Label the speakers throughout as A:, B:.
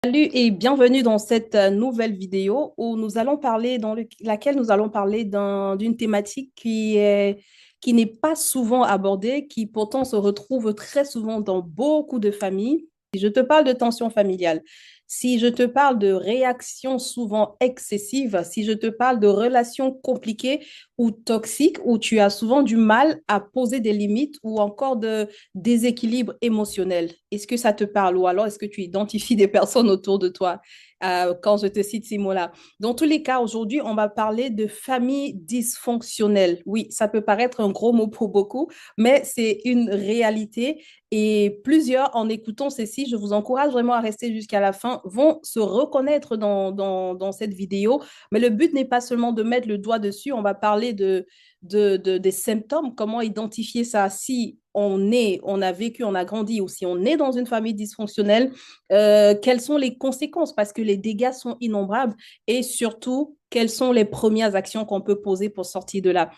A: Salut et bienvenue dans cette nouvelle vidéo où nous allons parler, laquelle nous allons parler d'une thématique qui n'est pas souvent abordée, qui pourtant se retrouve très souvent dans beaucoup de familles. Si je te parle de tension familiale, si je te parle de réactions souvent excessives, si je te parle de relations compliquées ou toxiques, où tu as souvent du mal à poser des limites ou encore de déséquilibre émotionnel. Est-ce que ça te parle ou alors est-ce que tu identifies des personnes autour de toi quand je te cite ces mots-là? Dans tous les cas, aujourd'hui, on va parler de famille dysfonctionnelle. Oui, ça peut paraître un gros mot pour beaucoup, mais c'est une réalité et plusieurs, en écoutant ceci, je vous encourage vraiment à rester jusqu'à la fin, vont se reconnaître dans cette vidéo. Mais le but n'est pas seulement de mettre le doigt dessus, on va parler des symptômes, comment identifier ça si on a vécu, on a grandi ou si on est dans une famille dysfonctionnelle, quelles sont les conséquences parce que les dégâts sont innombrables et surtout, quelles sont les premières actions qu'on peut poser pour sortir de là.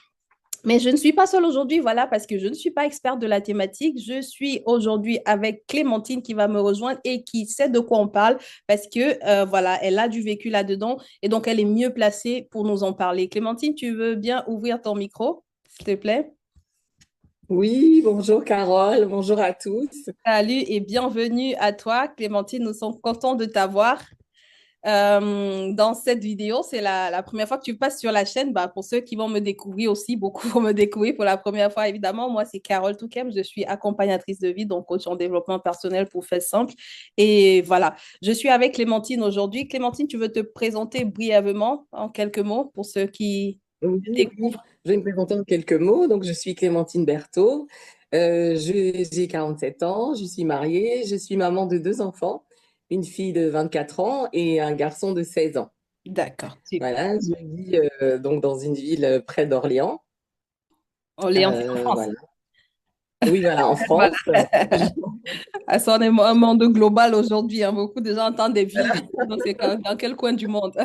A: Mais je ne suis pas seule aujourd'hui, voilà, parce que je ne suis pas experte de la thématique. Je suis aujourd'hui avec Clémentine qui va me rejoindre et qui sait de quoi on parle parce que, voilà, elle a du vécu là-dedans et donc elle est mieux placée pour nous en parler. Clémentine, tu veux bien ouvrir ton micro, s'il te plaît?
B: Oui, bonjour Carole, bonjour à tous.
A: Salut et bienvenue à toi, Clémentine. Nous sommes contents de t'avoir dans cette vidéo. C'est la première fois que tu passes sur la chaîne. Bah, pour ceux qui vont me découvrir aussi, beaucoup vont me découvrir pour la première fois, évidemment. Moi, c'est Carole Touquem. Je suis accompagnatrice de vie, donc coach en développement personnel pour faire simple. Et voilà, je suis avec Clémentine aujourd'hui. Clémentine, tu veux te présenter brièvement en quelques mots pour ceux qui
B: Oui,
A: te
B: oui,
A: découvrent?
B: je vais me présenter en quelques mots. Donc, je suis Clémentine Berthaud. J'ai 47 ans, je suis mariée, je suis maman de deux enfants, une fille de 24 ans et un garçon de 16 ans.
A: D'accord, super.
B: Voilà, je vis donc dans une ville près d'Orléans.
A: On est en France.
B: Voilà. Oui, voilà, en
A: Voilà.
B: France.
A: Ah, ça, on est un monde global aujourd'hui, hein. Beaucoup de gens entendent des villes. Donc, c'est dans quel coin du monde?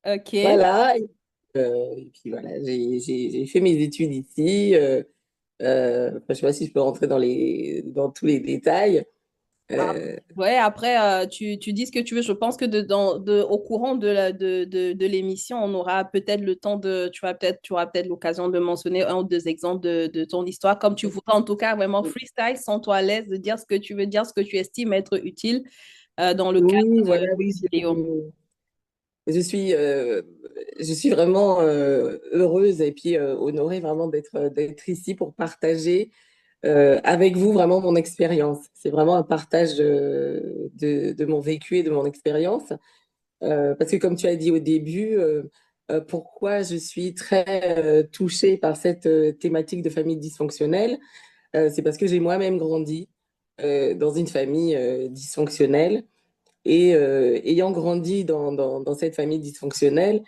A: OK.
B: Voilà. Et puis voilà, j'ai fait mes études ici. Enfin, je ne sais pas si je peux rentrer dans tous les détails.
A: Ah,
B: Euh,
A: ouais, après, tu dis ce que tu veux. Je pense que au courant de l'émission, on aura peut-être le temps tu auras peut-être l'occasion de mentionner un ou deux exemples de ton histoire, comme tu voudras. En tout cas, vraiment freestyle, sens-toi à l'aise de dire ce que tu veux dire, ce que tu estimes être utile dans le cadre
B: Oui,
A: de
B: voilà, oui,
A: cette vidéo.
B: je suis, euh, je suis vraiment heureuse et puis honorée vraiment d'être ici pour partager avec vous vraiment mon expérience. C'est vraiment un partage de mon vécu et de mon expérience. Parce que comme tu as dit au début, pourquoi je suis très touchée par cette thématique de famille dysfonctionnelle, c'est parce que j'ai moi-même grandi dans une famille dysfonctionnelle. Et ayant grandi dans cette famille dysfonctionnelle,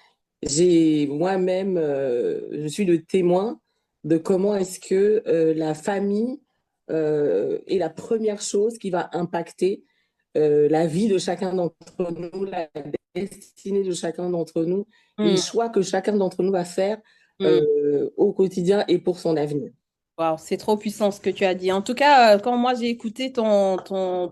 B: j'ai moi-même, je suis le témoin de comment est-ce que la famille est la première chose qui va impacter la vie de chacun d'entre nous, la destinée de chacun d'entre nous, les
A: Hmm,
B: choix que chacun d'entre nous va faire
A: hmm.
B: au quotidien et pour son avenir.
A: Wow, c'est trop puissant ce que tu as dit. En tout cas, quand moi j'ai écouté ton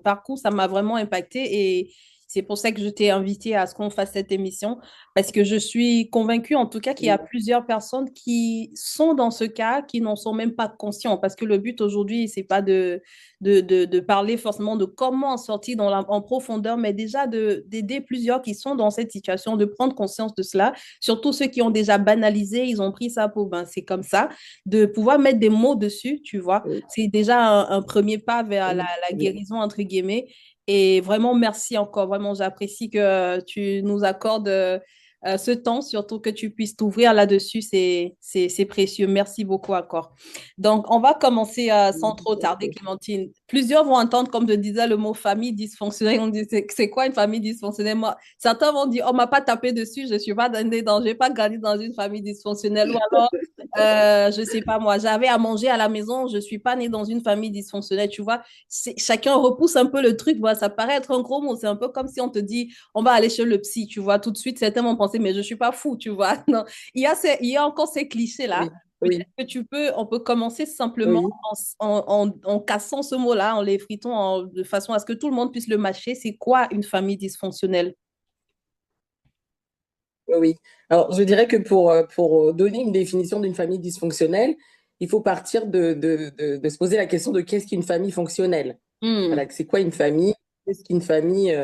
A: parcours, ça m'a vraiment impacté et c'est pour ça que je t'ai invité à ce qu'on fasse cette émission parce que je suis convaincue en tout cas qu'il y a plusieurs personnes qui sont dans ce cas, qui n'en sont même pas conscients parce que le but aujourd'hui, c'est pas de parler forcément de comment sortir en profondeur, mais déjà d'aider plusieurs qui sont dans cette situation, de prendre conscience de cela, surtout ceux qui ont déjà banalisé, ils ont pris ça pour, ben, c'est comme ça de pouvoir mettre des mots dessus, tu vois. C'est déjà un premier pas vers la guérison, entre guillemets. Et vraiment, merci encore. Vraiment, j'apprécie que tu nous accordes ce temps, surtout que tu puisses t'ouvrir là-dessus. C'est précieux. Merci beaucoup encore. Donc, on va commencer sans trop tarder, Clémentine. Plusieurs vont entendre, comme je disais, le mot famille dysfonctionnelle. On dit, c'est quoi une famille dysfonctionnelle? Moi, certains vont dire, on m'a pas tapé dessus, je ne suis pas je n'ai pas grandi dans une famille dysfonctionnelle. Ou alors, je sais pas moi, j'avais à manger à la maison, je suis pas née dans une famille dysfonctionnelle, tu vois. Chacun repousse un peu le truc, voilà, ça paraît être un gros mot, c'est un peu comme si on te dit, on va aller chez le psy, tu vois. Tout de suite, certains vont penser, mais je suis pas fou, tu vois. Non, il y a encore ces clichés-là.
B: Oui,
A: Peut-être que on peut commencer simplement
B: oui,
A: en cassant ce mot-là, en l'effritant de façon à ce que tout le monde puisse le mâcher. C'est quoi une famille dysfonctionnelle?
B: oui. Alors, je dirais que pour donner une définition d'une famille dysfonctionnelle, il faut partir de se poser la question de qu'est-ce qu'une famille fonctionnelle?
A: Hmm,
B: Voilà, c'est quoi une famille? Qu'est-ce qu'une famille,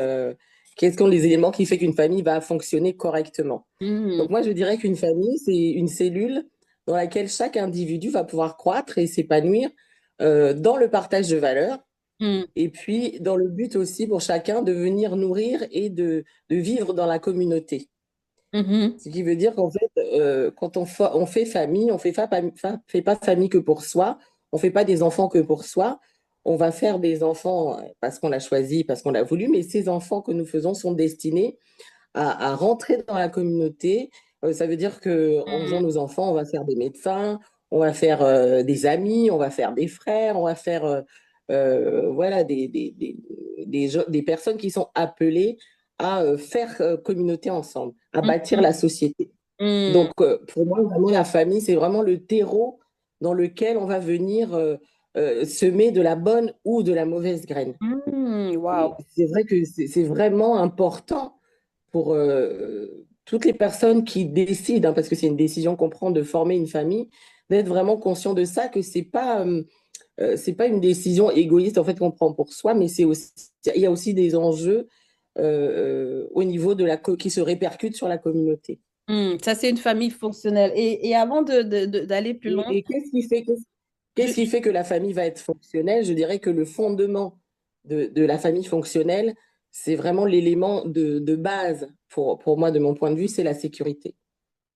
B: quels sont les éléments qui font qu'une famille va fonctionner correctement?
A: hmm,
B: Donc moi, je dirais qu'une famille, c'est une cellule dans laquelle chaque individu va pouvoir croître et s'épanouir dans le partage de valeurs
A: hmm,
B: et puis dans le but aussi pour chacun de venir nourrir et de vivre dans la communauté.
A: mhm,
B: Ce qui veut dire qu'en fait, quand on fait famille, on fait pas famille que pour soi, on fait pas des enfants que pour soi. On va faire des enfants parce qu'on l'a choisi, parce qu'on l'a voulu, mais ces enfants que nous faisons sont destinés à rentrer dans la communauté. Ça veut dire que en faisant
A: hmm,
B: nos enfants, on va faire des médecins, on va faire des amis, on va faire des frères, on va faire voilà, des personnes qui sont appelées à faire communauté ensemble, à bâtir
A: hmm,
B: la société.
A: hmm,
B: Donc, pour moi, vraiment, la famille, c'est vraiment le terreau dans lequel on va venir semer de la bonne ou de la mauvaise graine.
A: hmm,
B: Et
A: wow.
B: c'est vrai que c'est vraiment important pour toutes les personnes qui décident, hein, parce que c'est une décision qu'on prend de former une famille, d'être vraiment conscient de ça, que c'est pas une décision égoïste en fait qu'on prend pour soi, mais c'est aussi, il y a aussi des enjeux au niveau qui se répercutent sur la communauté.
A: Hmm, ça, c'est une famille fonctionnelle. Et avant d'aller plus loin,
B: Et qu'est-ce qui fait que la famille va être fonctionnelle? Je dirais que le fondement de la famille fonctionnelle, c'est vraiment l'élément de base pour moi, de mon point de vue, c'est la sécurité.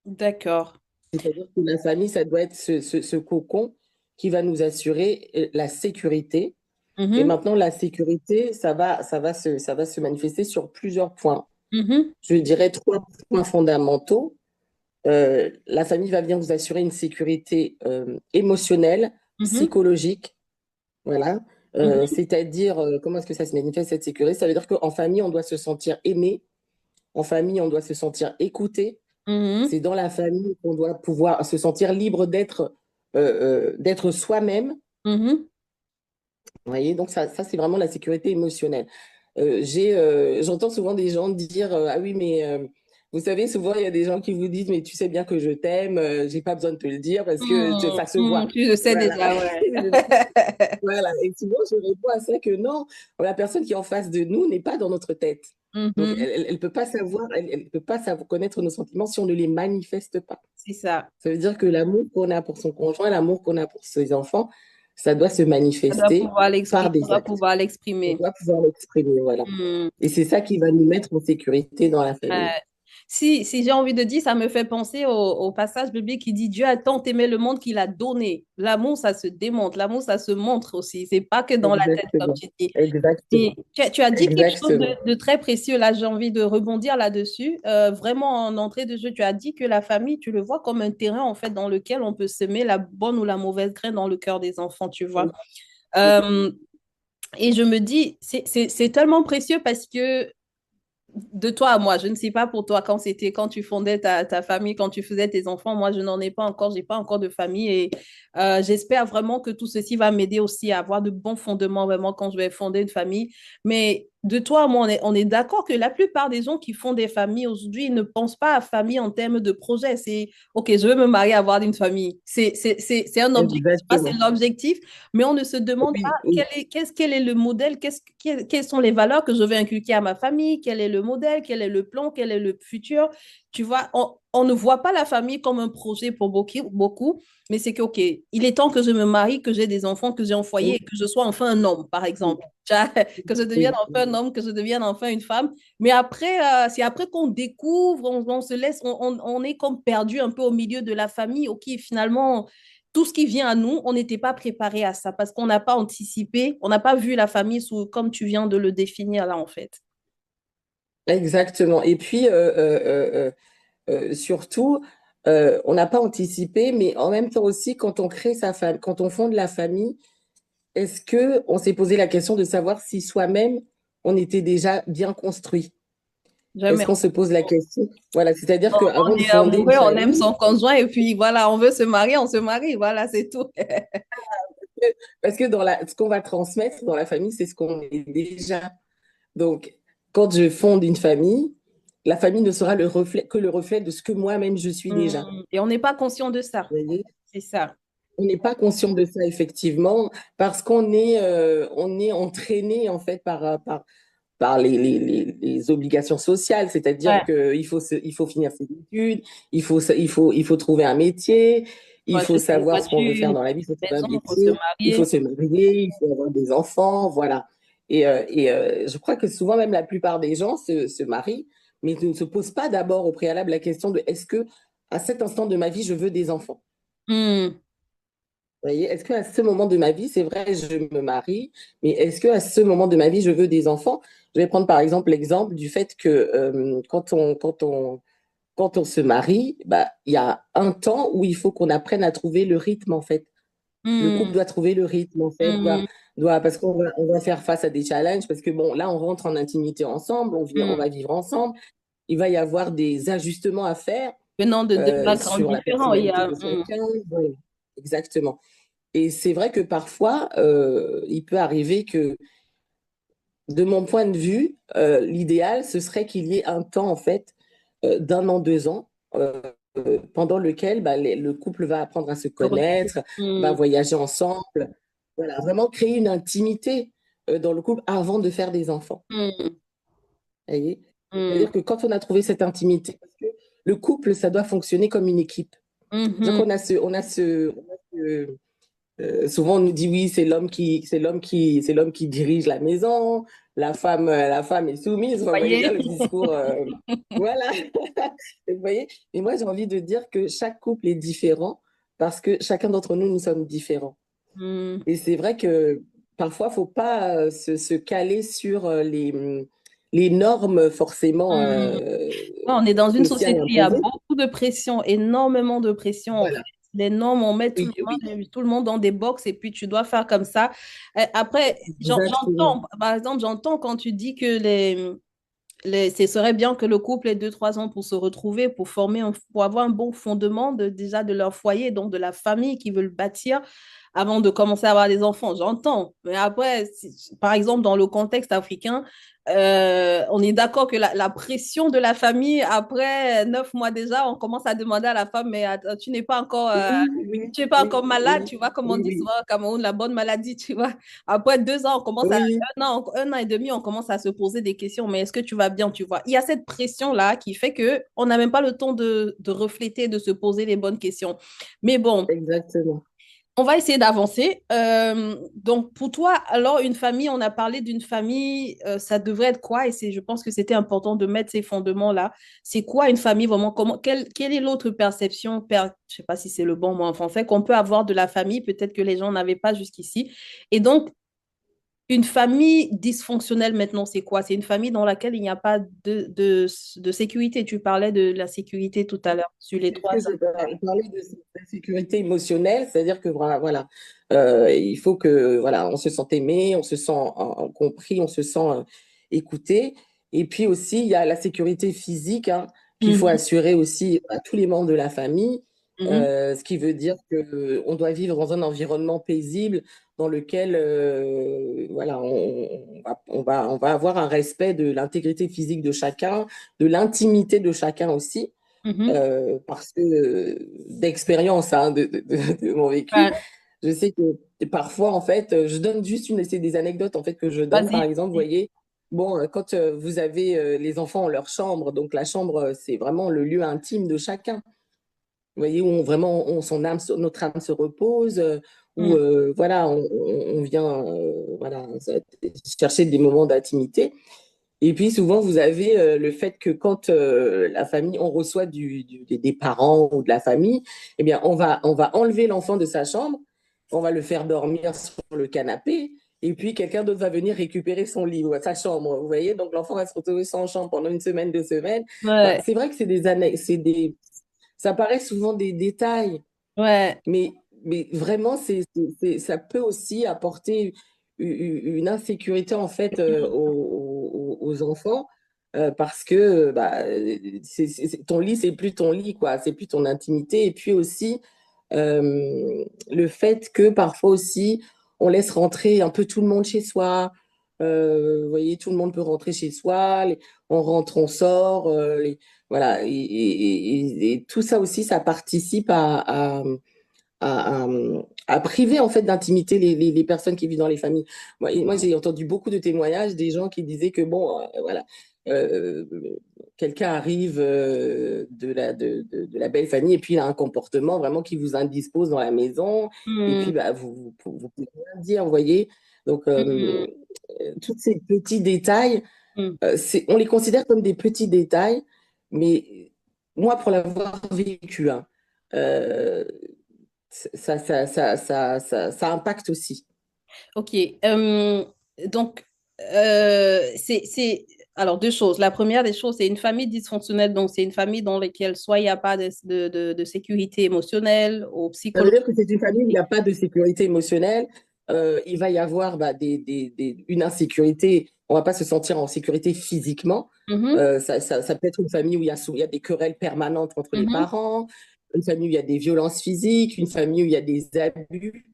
A: d'accord.
B: C'est-à-dire que la famille, ça doit être ce cocon qui va nous assurer la sécurité. Et
A: Mhm,
B: maintenant, la sécurité, ça va se manifester sur plusieurs points.
A: mhm,
B: Je dirais trois points fondamentaux. La famille va bien vous assurer une sécurité émotionnelle,
A: mhm,
B: psychologique, voilà.
A: mhm,
B: C'est-à-dire, comment est-ce que ça se manifeste cette sécurité? Ça veut dire qu'en famille, on doit se sentir aimé, en famille, on doit se sentir écouté.
A: mhm,
B: C'est dans la famille qu'on doit pouvoir se sentir libre d'être soi-même.
A: mhm,
B: Vous voyez, donc ça c'est vraiment la sécurité émotionnelle. J'entends souvent des gens dire ah oui, mais vous savez, souvent il y a des gens qui vous disent mais tu sais bien que je t'aime, j'ai pas besoin de te le dire parce que
A: mhm,
B: ça se
A: mhm,
B: voit.
A: tu le sais
B: Voilà.
A: déjà, ouais.
B: Voilà. Et souvent je réponds à ça que non, la personne qui est en face de nous n'est pas dans notre tête. Donc
A: Mhm,
B: elle peut pas savoir, elle peut pas savoir connaître nos sentiments si on ne les manifeste pas.
A: c'est ça.
B: Ça veut dire que l'amour qu'on a pour son conjoint, l'amour qu'on a pour ses enfants, ça doit se
A: On doit
B: manifester
A: pouvoir
B: par
A: l'exprimer. On
B: des
A: doit
B: actes.
A: pouvoir
B: On
A: l'exprimer.
B: doit pouvoir l'exprimer, voilà.
A: Hmm.
B: Et c'est ça qui va nous mettre en sécurité dans la
A: Euh,
B: famille.
A: si j'ai envie de dire, ça me fait penser au passage biblique qui dit Dieu a tant aimé le monde qu'il a donné. L'amour, ça se démontre. L'amour, ça se montre aussi. C'est pas que dans la tête, comme
B: Exactement.
A: tu dis. Et
B: Exactement.
A: tu as dit quelque chose
B: Exactement.
A: de très précieux. Là, j'ai envie de rebondir là-dessus. Vraiment, en entrée de jeu, tu as dit que la famille, tu le vois comme un terrain, en fait, dans lequel on peut semer la bonne ou la mauvaise graine dans le cœur des enfants, tu vois.
B: Oui, oui,
A: Euh, et je me dis, c'est tellement précieux parce que de toi à moi, je ne sais pas pour toi quand tu fondais ta famille, quand tu faisais tes enfants, moi je n'en ai pas encore, j'ai pas encore de famille et j'espère vraiment que tout ceci va m'aider aussi à avoir de bons fondements vraiment quand je vais fonder une famille. Mais de toi à moi, on est d'accord que la plupart des gens qui font des familles aujourd'hui ils ne pensent pas à famille en termes de projet. C'est OK, je veux me marier, avoir une famille. C'est un objectif, c'est
B: exactement.
A: l'objectif, mais on ne se demande pas
B: Oui, oui,
A: quel est le modèle, quelles sont les valeurs que je vais inculquer à ma famille, quel est le modèle, quel est le plan, quel est le futur. Tu vois, on ne voit pas la famille comme un projet pour beaucoup, mais c'est que, OK, il est temps que je me marie, que j'ai des enfants, que j'ai un foyer et
B: oui,
A: que je sois enfin un homme, par exemple. Que je devienne
B: oui,
A: enfin un homme, que je devienne enfin une femme. Mais après, c'est après qu'on découvre, on se laisse, on est comme perdu un peu au milieu de la famille. OK, finalement, tout ce qui vient à nous, on n'était pas préparé à ça parce qu'on n'a pas anticipé, on n'a pas vu la famille sous, comme tu viens de le définir là, en fait.
B: exactement. Et puis, surtout, on n'a pas anticipé, mais en même temps aussi, quand on crée sa famille, quand on fonde la famille, est-ce que on s'est posé la question de savoir si soi-même, on était déjà bien construit?
A: Jamais.
B: Est-ce qu'on se pose la question? Voilà, c'est-à-dire
A: On
B: qu'avant de
A: est
B: fonder une
A: amoureux, on aime
B: famille,
A: son conjoint et puis voilà, on veut se marier, on se marie, voilà, c'est tout.
B: parce que ce qu'on va transmettre dans la famille, c'est ce qu'on est déjà. Donc, quand je fonde une famille, la famille ne sera que le reflet de ce que moi-même je suis déjà.
A: Et on n'est pas conscient de ça.
B: Vous voyez?
A: C'est ça.
B: On n'est pas conscient de ça, effectivement, parce on est entraîné, en fait, par les obligations sociales, c'est-à-dire
A: Ouais.
B: qu'il faut finir ses études, il faut trouver un métier,
A: Il faut
B: il faut
A: acheter une
B: savoir ce qu'on
A: voiture,
B: veut faire
A: une
B: dans la vie, il faut trouver un
A: maison, il faut se
B: métier, il faut
A: marier.
B: se marier, il faut avoir des enfants, voilà. Je crois que souvent, même la plupart des gens se marient, mais ne se posent pas d'abord au préalable la question de est-ce que à cet instant de ma vie, je veux des enfants?
A: Hmm.
B: Vous voyez, est-ce qu'à ce moment de ma vie, c'est vrai, je me marie, mais est-ce qu'à ce moment de ma vie, je veux des enfants? Je vais prendre par exemple l'exemple du fait que quand on se marie, bah, il y a un temps où il faut qu'on apprenne à trouver le rythme, en fait. Le couple
A: Hmm.
B: doit trouver le rythme, en fait,
A: Hmm.
B: parce on va faire face à des challenges, parce que bon, là, on rentre en intimité ensemble, on
A: Hmm.
B: va vivre ensemble, il va y avoir des ajustements à faire
A: Venant de backgrounds
B: sur la
A: différents, il y
B: personnalité
A: a.
B: de chacun. Ouais, exactement. Et c'est vrai que parfois, il peut arriver que, de mon point de vue, l'idéal, ce serait qu'il y ait un temps, en fait, d'un an, 2 ans, pendant lequel bah, le couple va apprendre à se
A: Le retrouver.
B: connaître, va voyager ensemble, voilà, vraiment créer une intimité dans le couple avant de faire des enfants.
A: Hmm.
B: Vous voyez?
A: Hmm.
B: C'est-à-dire que quand on a trouvé cette intimité, parce que le couple, ça doit fonctionner comme une équipe.
A: Mhm.
B: C'est-à-dire souvent, on nous dit oui, c'est l'homme qui dirige la maison, la femme est soumise. Vous voyez bien
A: Voyez?
B: le discours. Voilà. Vous voyez? Et moi, j'ai envie de dire que chaque couple est différent parce que chacun d'entre nous, nous sommes différents.
A: Hmm.
B: Et c'est vrai que parfois, faut pas se caler sur les normes forcément
A: Hmm. Ouais, on est dans une
B: sociales
A: société, il y a
B: imposées.
A: beaucoup de pression, énormément de pression en fait.
B: Voilà.
A: Les normes, on met
B: Oui, oui,
A: tout le monde dans des box et puis tu dois faire comme ça. Après,
B: exactement.
A: j'entends, par exemple, j'entends quand tu dis que ce serait bien que le couple ait 2, 3 ans pour se retrouver, pour pour avoir un bon fondement déjà de leur foyer, donc de la famille qu'ils veulent bâtir avant de commencer à avoir des enfants. J'entends. Mais après, par exemple, dans le contexte africain, on est d'accord que la pression de la famille, après 9 mois déjà, on commence à demander à la femme, mais attends,
B: Oui, oui,
A: tu n'es pas
B: oui,
A: encore malade,
B: oui,
A: tu vois, comme on
B: oui,
A: dit
B: oui.
A: souvent au Cameroun, la bonne maladie, tu vois. Après 2 ans,
B: Oui,
A: 1 an et demi, on commence à se poser des questions, mais est-ce que tu vas bien, tu vois? Il y a cette pression-là qui fait que on n'a même pas le temps de refléter, de se poser les bonnes questions. Mais bon,
B: exactement.
A: on va essayer d'avancer. Donc, pour toi, alors, une famille, on a parlé d'une famille, ça devrait être quoi? Et je pense que c'était important de mettre ces fondements-là. C'est quoi une famille vraiment? Quelle est l'autre perception, je sais pas si c'est le bon mot en français, qu'on peut avoir de la famille, peut-être que les gens n'avaient pas jusqu'ici. Et donc, une famille dysfonctionnelle maintenant, c'est quoi? C'est une famille dans laquelle il n'y a pas de sécurité. Tu parlais de la sécurité tout à l'heure sur les
B: C'est ce que
A: 3 ans.
B: je parlais de sécurité émotionnelle, c'est-à-dire que voilà, il faut que voilà, on se sente aimé, on se sent compris, on se sent écouté. Et puis aussi, il y a la sécurité physique hein, qu'il faut
A: Mhm,
B: assurer aussi à tous les membres de la famille,
A: mhm,
B: ce qui veut dire que on doit vivre dans un environnement paisible dans lequel voilà, on va avoir un respect de l'intégrité physique de chacun, de l'intimité de chacun aussi
A: mhm.
B: parce que d'expérience hein, de mon vécu,
A: Ouais,
B: je sais que parfois, en fait, je donne juste c'est des anecdotes en fait que je donne. Par
A: vas-y.
B: exemple, vous voyez, bon, quand vous avez les enfants en leur chambre, donc la chambre, c'est vraiment le lieu intime de chacun. Vous voyez, où vraiment notre âme se repose, où
A: Mm.
B: voilà, on vient voilà, chercher des moments d'intimité. Et puis souvent, vous avez le fait que quand la famille, on reçoit des parents ou de la famille, eh bien, on va enlever l'enfant de sa chambre, on va le faire dormir sur le canapé, et puis quelqu'un d'autre va venir récupérer son lit ou sa chambre. Vous voyez, donc l'enfant va se retrouver sans chambre pendant une semaine, 2 semaines. Enfin,
A: Ouais,
B: c'est vrai que ça paraît souvent des détails,
A: ouais.
B: mais, mais vraiment, ça peut aussi apporter une insécurité en fait aux enfants parce que bah, ton lit, c'est plus ton lit, quoi, c'est plus ton intimité. Et puis aussi, le fait que parfois aussi, on laisse rentrer un peu tout le monde chez soi. Vous voyez, tout le monde peut rentrer chez soi, on rentre, on sort, voilà. Et tout ça aussi, ça participe à, à- à priver en fait d'intimité les personnes qui vivent dans les familles. Moi, j'ai entendu beaucoup de témoignages des gens qui disaient que bon, voilà, euh, quelqu'un arrive de la belle famille et puis il a un comportement vraiment qui vous indispose dans la maison et puis
A: Hmm,
B: bah, vous pouvez rien dire, vous voyez. Donc,
A: hmm,
B: tous ces petits détails,
A: hmm.
B: on les considère comme des petits détails, mais moi, pour l'avoir vécu, hein, euh, ça impacte aussi.
A: Ok. Donc, alors, deux choses. La première des choses, c'est une famille dysfonctionnelle. Donc, c'est une famille dans laquelle soit il n'y a pas de sécurité émotionnelle ou
B: Ça veut
A: psychologique.
B: dire que c'est une famille où il n'y a pas de sécurité émotionnelle. Il va y avoir bah, une insécurité. On ne va pas se sentir en sécurité physiquement.
A: Mhm,
B: Ça peut être une famille où il y a des querelles permanentes entre les
A: mhm.
B: parents, une famille où il y a des violences physiques, une famille où il y a des abus.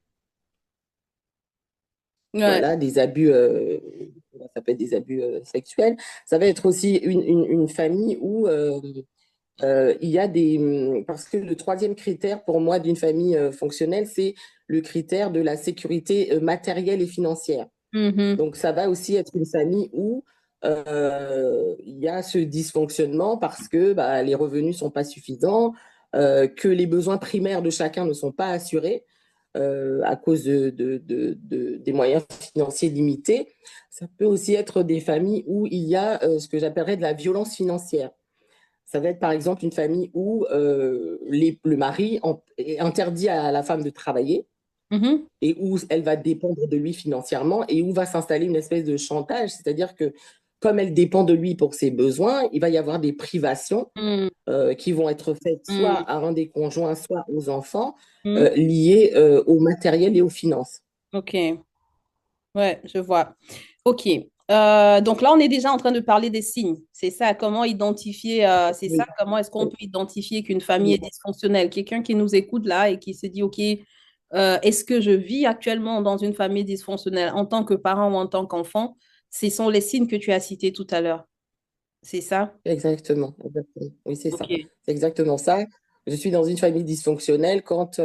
A: Ouais.
B: Voilà, des abus, ça peut être des abus sexuels. Ça va être aussi une famille où il y a parce que le troisième critère pour moi d'une famille fonctionnelle, c'est le critère de la sécurité matérielle et financière.
A: Mhm,
B: Donc, ça va aussi être une famille où il y a ce dysfonctionnement parce que bah, les revenus ne sont pas suffisants, que les besoins primaires de chacun ne sont pas assurés à cause des moyens financiers limités. Ça peut aussi être des familles où il y a ce que j'appellerais de la violence financière. Ça va être par exemple une famille où le mari est interdit à la femme de travailler
A: mhm,
B: et où elle va dépendre de lui financièrement et où va s'installer une espèce de chantage, c'est-à-dire que comme elle dépend de lui pour ses besoins, il va y avoir des privations
A: mhm,
B: qui vont être faites soit
A: mhm,
B: à un des conjoints, soit aux enfants,
A: mhm.
B: liées au matériel et aux finances.
A: Ok. Ouais, je vois. Ok. Donc là, on est déjà en train de parler des signes. C'est ça, comment identifier, c'est ça,
B: Oui,
A: comment est-ce qu'on
B: oui,
A: peut identifier qu'une famille est
B: absolument.
A: dysfonctionnelle? Quelqu'un qui nous écoute là et qui se dit, OK, est-ce que je vis actuellement dans une famille dysfonctionnelle en tant que parent ou en tant qu'enfant? Ce sont les signes que tu as cités tout à l'heure. C'est ça?
B: Exactement, exactement. Oui, c'est ça.
A: OK.
B: C'est exactement ça. Je suis dans une famille dysfonctionnelle quand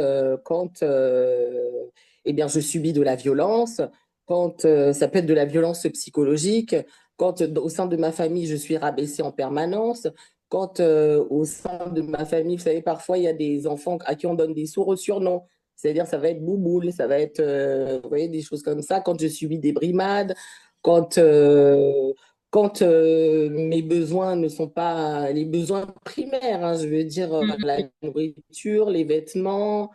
B: eh bien, je subis de la violence, quand ça peut être de la violence psychologique, quand au sein de ma famille, je suis rabaissée en permanence, quand au sein de ma famille, vous savez, parfois, il y a des enfants à qui on donne des sourds surnoms. C'est-à-dire, ça va être bouboule, ça va être, vous voyez, des choses comme ça. Quand je subis des brimades, quand, euh, quand mes besoins ne sont pas les besoins primaires, hein, je veux dire la
A: Mhm.
B: nourriture, les vêtements,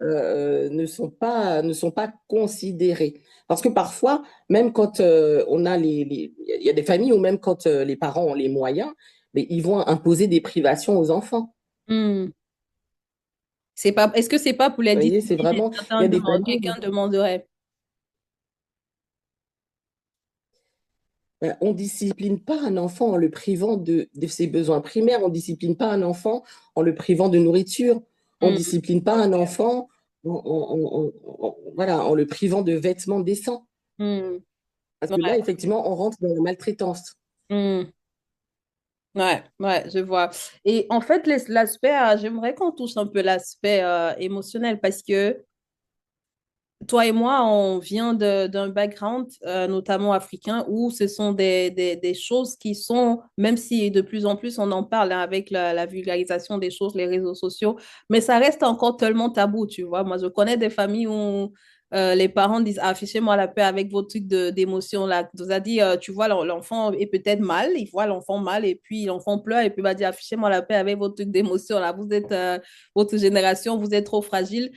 B: ne sont pas considérés. Parce que parfois, même quand on a il y a des familles où même quand les parents ont les moyens, mais ils vont imposer des privations aux enfants.
A: Hmm. C'est pas, est-ce que c'est pas pour les
B: Vous voyez, c'est
A: discipliner?
B: vraiment, il y a des
A: Quelqu'un
B: familles.
A: demanderait.
B: On ne discipline pas un enfant en le privant de ses besoins primaires. On ne discipline pas un enfant en le privant de nourriture. On ne
A: Hmm.
B: discipline pas un enfant voilà, en le privant de vêtements décents.
A: Hmm.
B: Parce que là,
A: Ouais.
B: effectivement, on rentre dans la maltraitance.
A: Hmm. Ouais, ouais, je vois. Et en fait, l'aspect, j'aimerais qu'on touche un peu l'aspect émotionnel parce que toi et moi, on vient d'un background, notamment africain, où ce sont des choses qui sont, même si de plus en plus on en parle hein, avec la vulgarisation des choses, les réseaux sociaux, mais ça reste encore tellement tabou, tu vois. Moi, je connais des familles où les parents disent, affichez-moi la paix avec vos trucs d'émotion là. Vous a dit, tu vois, l'enfant est peut-être mal, il voit l'enfant mal, et puis l'enfant pleure, et puis va dire, affichez-moi la paix avec vos trucs d'émotion là. Vous êtes, votre génération, vous êtes trop fragile.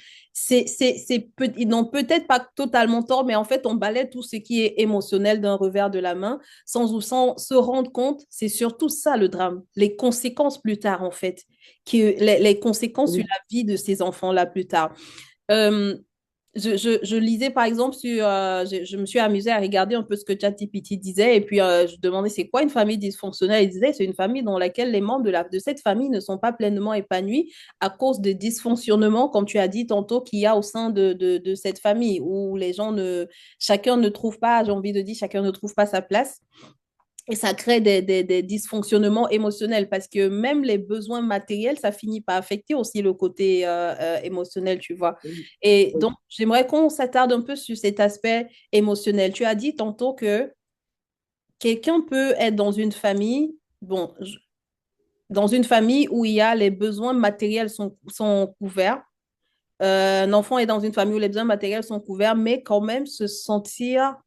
A: Ils n'ont peut-être pas totalement tort, mais en fait, on balaie tout ce qui est émotionnel d'un revers de la main sans se rendre compte. C'est surtout ça le drame, les conséquences plus tard, en fait, les conséquences sur
B: Oui.
A: la vie de ces enfants-là plus tard. Euh, je lisais par exemple je me suis amusée à regarder un peu ce que ChatGPT disait et puis je demandais c'est quoi une famille dysfonctionnelle. Il disait c'est une famille dans laquelle les membres de cette famille ne sont pas pleinement épanouis à cause des dysfonctionnements, comme tu as dit tantôt, qu'il y a au sein de cette famille où les gens chacun ne trouve pas, j'ai envie de dire, chacun ne trouve pas sa place. Et ça crée des dysfonctionnements émotionnels parce que même les besoins matériels, ça finit par affecter aussi le côté émotionnel, tu vois.
B: Oui,
A: Et
B: oui,
A: donc, j'aimerais qu'on s'attarde un peu sur cet aspect émotionnel. Tu as dit tantôt que quelqu'un peut être dans une famille, bon, dans une famille où il y a les besoins matériels sont couverts. Un enfant est dans une famille où les besoins matériels sont couverts, mais quand même se sentir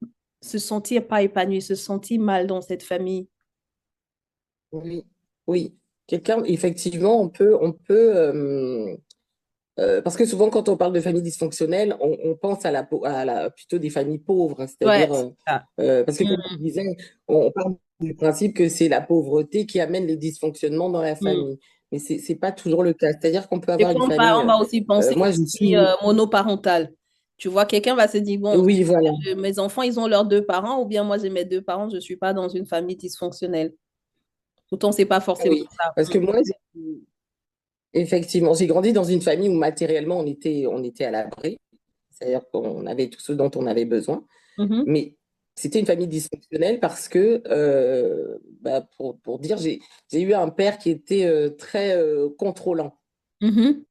A: pas épanoui, se sentir mal dans cette famille.
B: oui, oui. Quelqu'un, effectivement, parce que souvent, quand on parle de famille dysfonctionnelle, on pense plutôt des familles pauvres, hein,
A: Ouais,
B: c'est-à-dire,
A: c'est ça.
B: parce que comme tu disais, on parle du principe que c'est la pauvreté qui amène les dysfonctionnements dans la
A: Mm.
B: famille. Mais c'est pas toujours le cas. C'est-à-dire qu'on peut
A: Des
B: avoir une
A: fois,
B: famille,
A: on va aussi penser
B: moi, je
A: aussi
B: suis,
A: monoparental. Tu vois, quelqu'un va se dire, bon,
B: oui, voilà.
A: mes enfants, ils ont leurs deux parents, ou bien moi, j'ai mes deux parents, je ne suis pas dans une famille dysfonctionnelle. Pourtant, c'est pas
B: Ah
A: forcément
B: oui,
A: ça.
B: parce que moi, effectivement, j'ai grandi dans une famille où matériellement, on était à l'abri. C'est-à-dire qu'on avait tout ce dont on avait besoin.
A: Mhm,
B: Mais c'était une famille dysfonctionnelle parce que, pour dire, j'ai eu un père qui était très contrôlant.
A: mhm,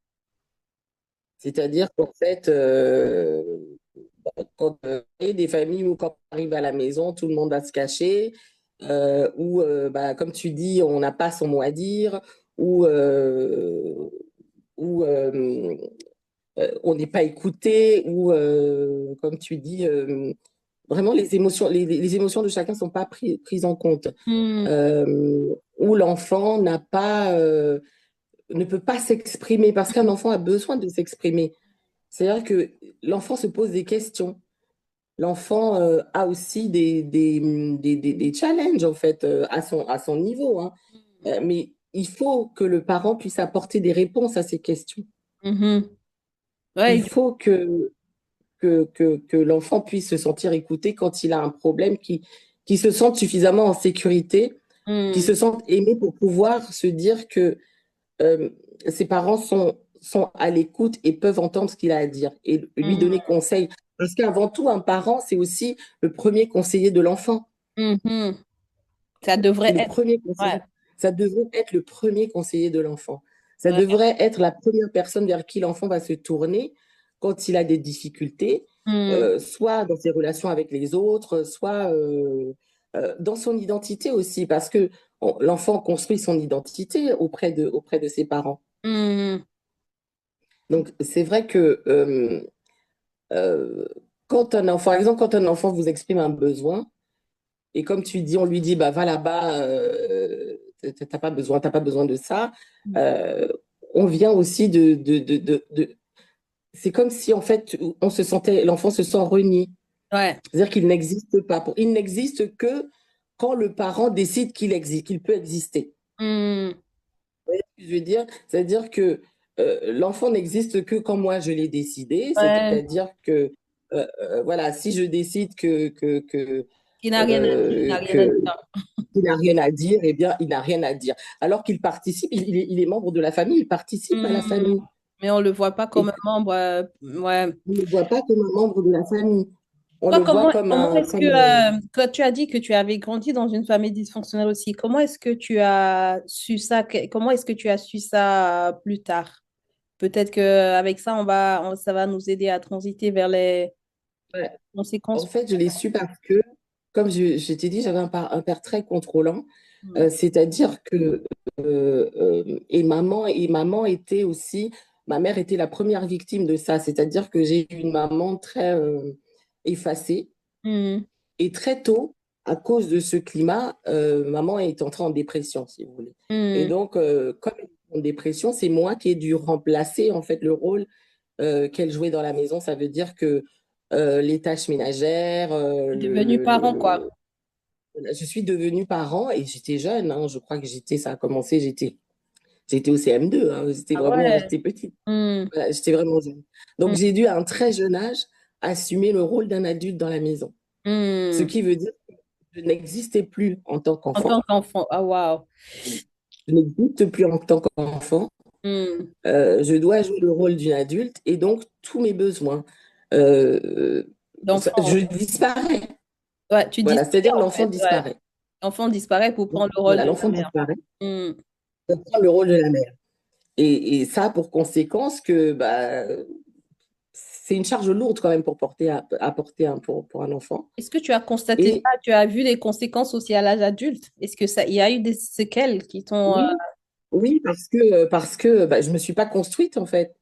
B: C'est-à-dire qu'en fait, quand il y a des familles où quand on arrive à la maison, tout le monde va se cacher, ou comme tu dis, on n'a pas son mot à dire, ou, ou on n'est pas écouté, ou comme tu dis, vraiment les émotions de chacun ne sont pas prises en compte.
A: mhm,
B: Où l'enfant ne peut pas s'exprimer parce qu'un enfant a besoin de s'exprimer. C'est-à-dire que l'enfant se pose des questions. L'enfant a aussi des challenges, en fait, à son niveau, hein. Mais il faut que le parent puisse apporter des réponses à ces questions.
A: mhm.
B: Il
A: Ouais,
B: faut que l'enfant puisse se sentir écouté quand il a un problème, qui se sente suffisamment en sécurité, qui
A: mhm,
B: se sente aimé pour pouvoir se dire que euh, ses parents sont à l'écoute et peuvent entendre ce qu'il a à dire et lui donner
A: mhm,
B: conseil. Parce qu'avant tout, un parent, c'est aussi le premier conseiller de l'enfant.
A: mhm. Ça
B: C'est
A: devrait
B: le
A: être.
B: premier
A: Ouais,
B: conseiller. Ça devrait être le premier conseiller de l'enfant. Ça
A: ouais.
B: devrait être la première personne vers qui l'enfant va se tourner quand il a des difficultés,
A: Mhm,
B: soit dans ses relations avec les autres, soit dans son identité aussi, parce que l'enfant construit son identité auprès de ses parents.
A: mhm.
B: Donc, c'est vrai que euh, quand un enfant, par exemple, quand un enfant vous exprime un besoin, et comme tu dis, on lui dit, bah, va là-bas, t'as pas besoin de ça. Euh, on vient aussi c'est comme si, en fait, l'enfant se sent renié.
A: Ouais.
B: C'est-à-dire qu'il n'existe pas. Il n'existe que quand le parent décide qu'il existe, qu'il peut exister.
A: Mhm.
B: Vous voyez ce que je veux dire? C'est-à-dire que l'enfant n'existe que quand moi je l'ai décidé.
A: Ouais.
B: C'est-à-dire que, voilà, si je décide
A: Qui n'a rien à dire, qui n'a
B: euh,
A: rien à
B: que
A: dire.
B: il n'a rien à dire, eh bien, il n'a rien à dire. Alors qu'il participe, il est membre de la famille, il participe à la
A: Mhm.
B: famille.
A: Mais on ne le voit pas comme
B: Et
A: un membre. Ouais.
B: on ne le voit pas comme un membre de la famille. On
A: Toi,
B: le voit
A: comment est-ce que,
B: comme
A: quand tu as dit que tu avais grandi dans une famille dysfonctionnelle aussi, comment est-ce que tu as su ça, comment est-ce que tu as su ça plus tard? Peut-être qu'avec ça, ça va nous aider à transiter vers les
B: ouais. En
A: conséquences.
B: fait, je l'ai su parce que, comme je t'ai dit, j'avais un père très contrôlant.
A: Hmm.
B: C'est-à-dire que, et maman était aussi, ma mère était la première victime de ça. C'est-à-dire que j'ai eu une maman très effacée.
A: Hmm.
B: Et très tôt, à cause de ce climat, maman est entrée en dépression, si vous voulez. Et
A: Hmm.
B: donc, comme elle est en dépression, c'est moi qui ai dû remplacer en fait le rôle qu'elle jouait dans la maison. Ça veut dire que les tâches ménagères,
A: Devenu parent, quoi.
B: je suis devenue parent et j'étais jeune, hein. Je crois que ça a commencé, J'étais au CM2, hein,
A: Ah ouais.
B: j'étais petite.
A: Hmm,
B: Voilà, j'étais vraiment jeune. Donc,
A: hmm,
B: j'ai dû, à un très jeune âge, assumer le rôle d'un adulte dans la maison. Ce
A: hmm.
B: qui veut dire que je n'existais plus en tant
A: En tant
B: qu'enfant.
A: qu'enfant. Ah waouh.
B: Je n'existe plus en tant qu'enfant.
A: Hmm.
B: Je dois jouer le rôle d'une adulte et donc tous mes besoins, euh,
A: D'enfant.
B: je disparais.
A: Ouais, tu
B: Voilà,
A: disparais
B: c'est-à-dire
A: en
B: l'enfant
A: fait. Ouais.
B: disparaît.
A: L'enfant disparaît pour prendre le rôle
B: Voilà,
A: de la
B: l'enfant
A: mère.
B: disparaît
A: Hmm.
B: pour prendre le rôle de la mère. Et ça a pour conséquence que bah, c'est une charge lourde quand même pour à porter pour un enfant.
A: Est-ce que tu as constaté ça?
B: Et
A: Tu as vu les conséquences aussi à l'âge adulte? Est-ce que ça, il y a eu des séquelles qui t'ont...
B: oui, oui, parce que bah, je ne me suis pas construite en fait.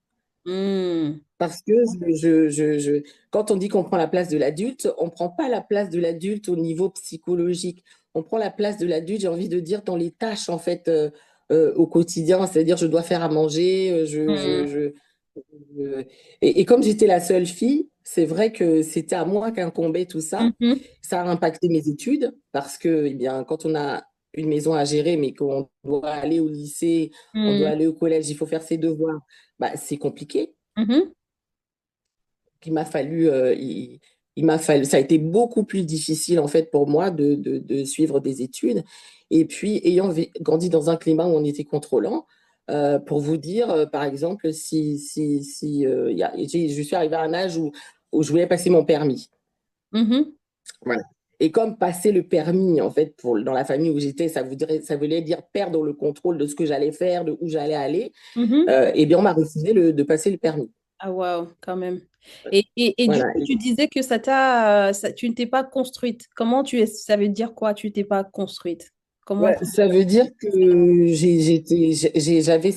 A: hmm,
B: Parce que quand on dit qu'on prend la place de l'adulte, on ne prend pas la place de l'adulte au niveau psychologique. On prend la place de l'adulte, j'ai envie de dire, dans les tâches, en fait, au quotidien. C'est-à-dire, je dois faire à manger.
A: hmm,
B: Je- et comme j'étais la seule fille, c'est vrai que c'était à moi qu'incombait tout ça.
A: mhm,
B: Ça a impacté mes études parce que, eh bien, quand on a une maison à gérer, mais qu'on doit aller au lycée, on doit
A: hmm,
B: aller au collège, il faut faire ses devoirs, bah, c'est compliqué.
A: mhm.
B: Il m'a fallu, il m'a fallu, ça a été beaucoup plus difficile en fait pour moi de suivre des études. Et puis, grandi dans un climat où on était contrôlant, pour vous dire, par exemple, je suis arrivée à un âge où je voulais passer mon permis.
A: Mhm,
B: Voilà. Et comme passer le permis, en fait, dans la famille où j'étais, ça voulait dire perdre le contrôle de ce que j'allais faire, de où j'allais aller,
A: mhm.
B: eh bien, on m'a refusé de passer le permis.
A: Ah, waouh, quand même. Et du
B: Voilà.
A: coup, tu disais que tu ne t'es pas construite. Ça veut dire quoi, tu t'es pas construite? Comment
B: Ouais,
A: tu...
B: ça veut dire que j'avais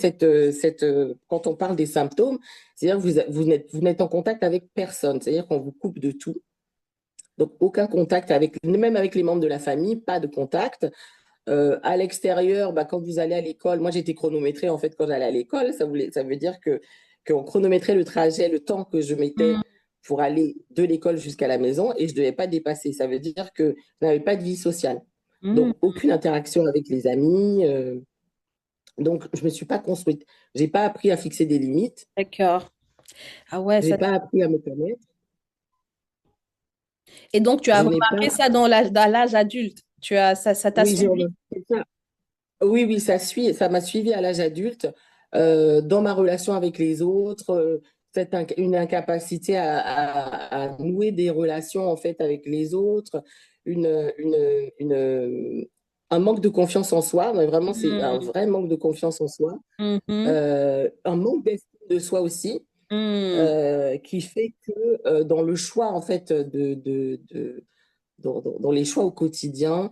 B: quand on parle des symptômes, c'est-à-dire que vous n'êtes en contact avec personne, c'est-à-dire qu'on vous coupe de tout. Donc, aucun contact même avec les membres de la famille, pas de contact. À l'extérieur, bah, quand vous allez à l'école, moi j'étais chronométrée en fait quand j'allais à l'école, ça veut dire qu'on chronométrait le trajet, le temps que je
A: Hmm,
B: mettais pour aller de l'école jusqu'à la maison et je ne devais pas dépasser. Ça veut dire que je n'avais pas de vie sociale.
A: hmm,
B: Donc, aucune interaction avec les amis. Donc, je ne me suis pas construite. Je n'ai pas appris à fixer des limites.
A: d'accord. Ah ouais,
B: Je n'ai
A: ça...
B: pas appris à me connaître.
A: Et donc, tu as
B: Je n'ai pas.
A: remarqué ça dans l'âge adulte. Ça t'a
B: Oui, j'ai
A: suivi.
B: remarqué ça. Oui, oui, ça m'a suivi à l'âge adulte, dans ma relation avec les autres, une incapacité à nouer des relations en fait avec les autres, une, une, une- un manque de confiance en soi, mais vraiment c'est un
A: Hmm,
B: vrai manque de confiance en soi,
A: mhm,
B: un manque d'estime de soi aussi,
A: hmm,
B: qui fait que dans le choix en fait dans les choix au quotidien,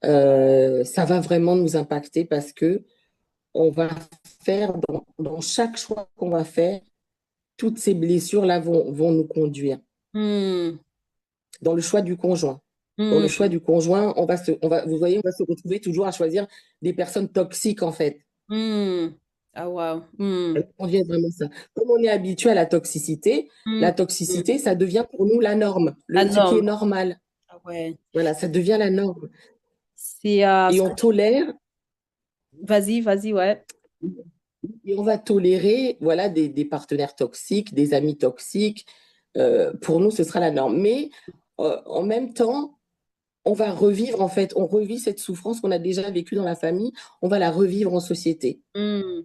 B: ça va vraiment nous impacter parce que on va faire dans chaque choix qu'on va faire, toutes ces blessures-là vont nous conduire.
A: hmm,
B: Dans le choix du conjoint. Dans le
A: hmm,
B: choix du conjoint, vous voyez, on va se retrouver toujours à choisir des personnes toxiques, en fait.
A: hmm. Ah waouh. Hmm,
B: Elles conduisent vraiment ça. Comme on est habitué à
A: hmm,
B: la
A: hmm.
B: toxicité, ça devient pour nous la norme,
A: La
B: ce qui est
A: norme.
B: normal.
A: Ah ouais.
B: Voilà, ça devient la norme.
A: C'est
B: Et
A: ce
B: on
A: que tu...
B: tolère,
A: Vas-y, vas-y, ouais.
B: et on va tolérer, voilà, des partenaires toxiques, des amis toxiques. Pour nous, ce sera la norme. Mais en même temps, on va revivre, en fait, on revit cette souffrance qu'on a déjà vécue dans la famille, on va la revivre en société.
A: Hmm.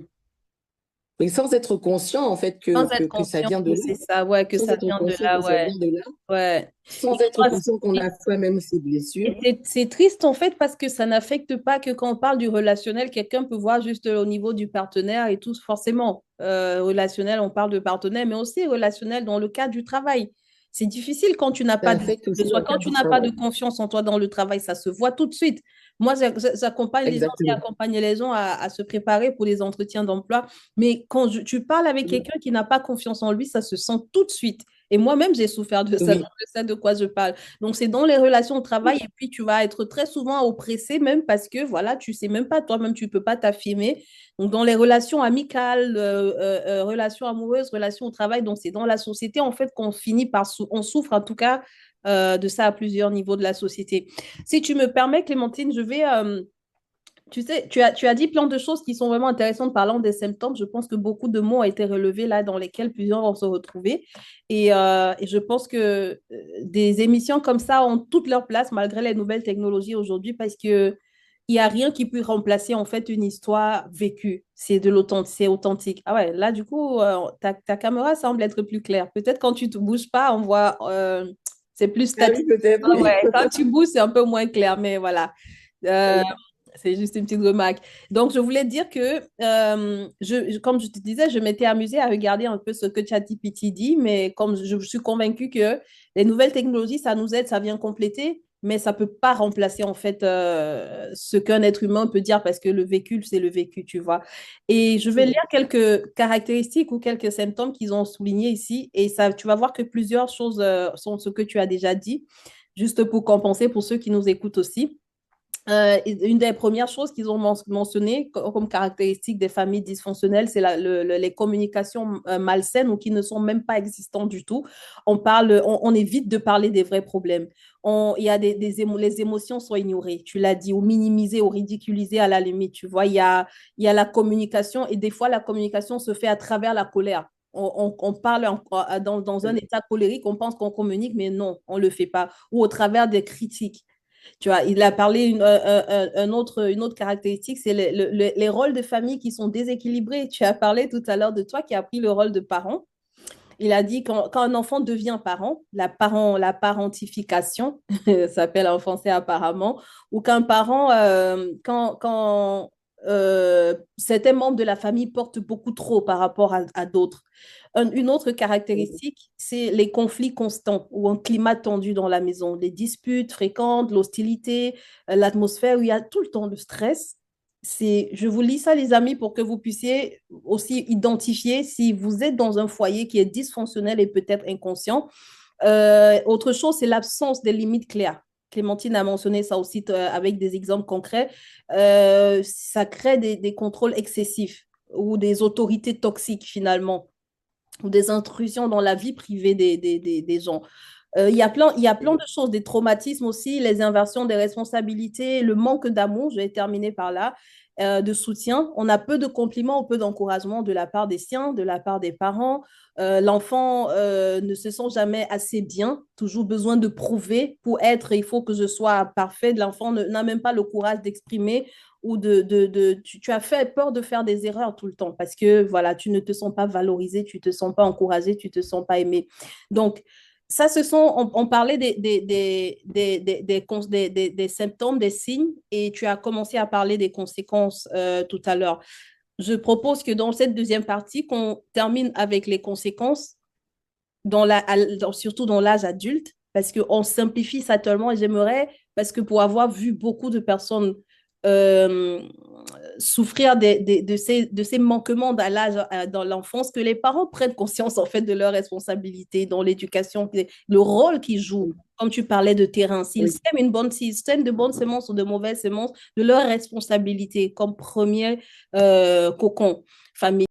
B: Mais sans être conscient, en fait,
A: Sans être
B: que ça
A: conscient
B: vient de
A: que
B: là,
A: c'est ça, ouais, que
B: sans
A: ça
B: être
A: vient de
B: conscient
A: là,
B: que ça
A: ouais.
B: vient de là,
A: Ouais.
B: sans
A: Et
B: être
A: moi,
B: conscient qu'on a soi-même ces blessures.
A: c'est triste en fait parce que ça n'affecte pas que quand on parle du relationnel, quelqu'un peut voir juste au niveau du partenaire et tout, forcément. Relationnel, on parle de partenaire, mais aussi relationnel dans le cadre du travail. C'est difficile quand tu n'as
B: Ça
A: pas d'estime
B: affecte
A: de
B: aussi dans
A: soi,
B: le
A: quand
B: cadre
A: tu
B: du
A: n'as pas de
B: travail.
A: confiance en toi dans le travail, ça se voit tout de suite. Moi, j'accompagne les gens, j'ai
B: Exactement.
A: accompagné les gens à se préparer pour les entretiens d'emploi, mais quand tu parles avec quelqu'un qui n'a pas confiance en lui, ça se sent tout de suite. Et moi-même, j'ai souffert de ça, donc
B: Oui,
A: je sais de quoi je parle. Donc, c'est dans les relations de travail et puis tu vas être très souvent oppressé même parce que, voilà, tu sais même pas, toi-même, tu peux pas t'affirmer. Donc, dans les relations amicales, relations amoureuses, relations au travail, donc c'est dans la société, en fait, qu'on finit on souffre en tout cas de ça à plusieurs niveaux de la société. Si tu me permets, Clémentine, je vais Tu sais, tu as dit plein de choses qui sont vraiment intéressantes parlant des symptômes. Je pense que beaucoup de mots ont été relevés là dans lesquels plusieurs vont se retrouver. Et je pense que des émissions comme ça ont toute leur place malgré les nouvelles technologies aujourd'hui parce que il n'y a rien qui peut remplacer en fait une histoire vécue. C'est de l'authentique, c'est authentique. Ah ouais, là du coup, ta caméra semble être plus claire. Peut-être quand tu te bouges pas, on voit, c'est plus
B: Ah oui,
A: statique.
B: peut-être,
A: Ah
B: oui.
A: ouais, quand tu bouges, c'est un peu moins clair, mais voilà. Euh,
B: Oui.
A: c'est juste une petite remarque. Donc, je voulais dire que, comme je te disais, je m'étais amusée à regarder un peu ce que ChatGPT dit, mais comme je suis convaincue que les nouvelles technologies, ça nous aide, ça vient compléter, mais ça ne peut pas remplacer en fait ce qu'un être humain peut dire parce que le vécu, c'est le vécu, tu vois. Et je vais lire quelques caractéristiques ou quelques symptômes qu'ils ont soulignés ici, et ça, tu vas voir que plusieurs choses sont ce que tu as déjà dit, juste pour compenser pour ceux qui nous écoutent aussi. Une des premières choses qu'ils ont mentionné comme caractéristique des familles dysfonctionnelles, c'est les communications malsaines ou qui ne sont même pas existantes du tout. On évite de parler des vrais problèmes. Il y a les émotions sont ignorées, tu l'as dit, ou minimisées, ou ridiculisées à la limite. Tu vois, il y a la communication et des fois la communication se fait à travers la colère. On parle dans un
B: Oui,
A: état colérique, on pense qu'on communique, mais non, on ne le fait pas. Ou au travers des critiques. Tu vois, il a parlé une autre caractéristique, c'est les rôles de famille qui sont déséquilibrés. Tu as parlé tout à l'heure de toi qui a pris le rôle de parent. Il a dit quand un enfant devient parent, la parentification, ça s'appelle en français apparemment, ou qu'un parent, quand certains membres de la famille portent beaucoup trop par rapport à d'autres. Une autre
B: oui,
A: caractéristique, c'est les conflits constants ou un climat tendu dans la maison, les disputes fréquentes, l'hostilité, l'atmosphère où il y a tout le temps de stress. Je vous lis ça, les amis, pour que vous puissiez aussi identifier si vous êtes dans un foyer qui est dysfonctionnel et peut-être inconscient. Autre chose, c'est l'absence des limites claires. Clémentine a mentionné ça aussi avec des exemples concrets. Ça crée des contrôles excessifs ou des autorités toxiques finalement, ou des intrusions dans la vie privée des gens. Il y a plein de
B: oui,
A: choses, des traumatismes aussi, les inversions des responsabilités, le manque d'amour, je vais terminer par là, de soutien. On a peu de compliments ou peu d'encouragement de la part des siens, de la part des parents. L'enfant ne se sent jamais assez bien, toujours besoin de prouver pour être, il faut que je sois parfait. L'enfant n'a même pas le courage d'exprimer ou tu as fait peur de faire des erreurs tout le temps parce que voilà, tu ne te sens pas valorisé, tu ne te sens pas encouragé, tu ne te sens pas aimé. Donc, ça, on parlait des symptômes, des signes, et tu as commencé à parler des conséquences tout à l'heure. Je propose que dans cette deuxième partie, qu'on termine avec les conséquences, surtout dans l'âge adulte, parce qu'on simplifie ça tellement, et j'aimerais, parce que pour avoir vu beaucoup de personnes euh, souffrir de ces manquements dans l'âge, dans l'enfance, que les parents prennent conscience en fait de leurs responsabilités dans l'éducation, le rôle qu'ils jouent.
B: oui,
A: Comme tu parlais de terrain,
B: oui.
A: s'ils sèment de bonnes semences ou de mauvaises semences, de leur responsabilité comme premier cocon familial.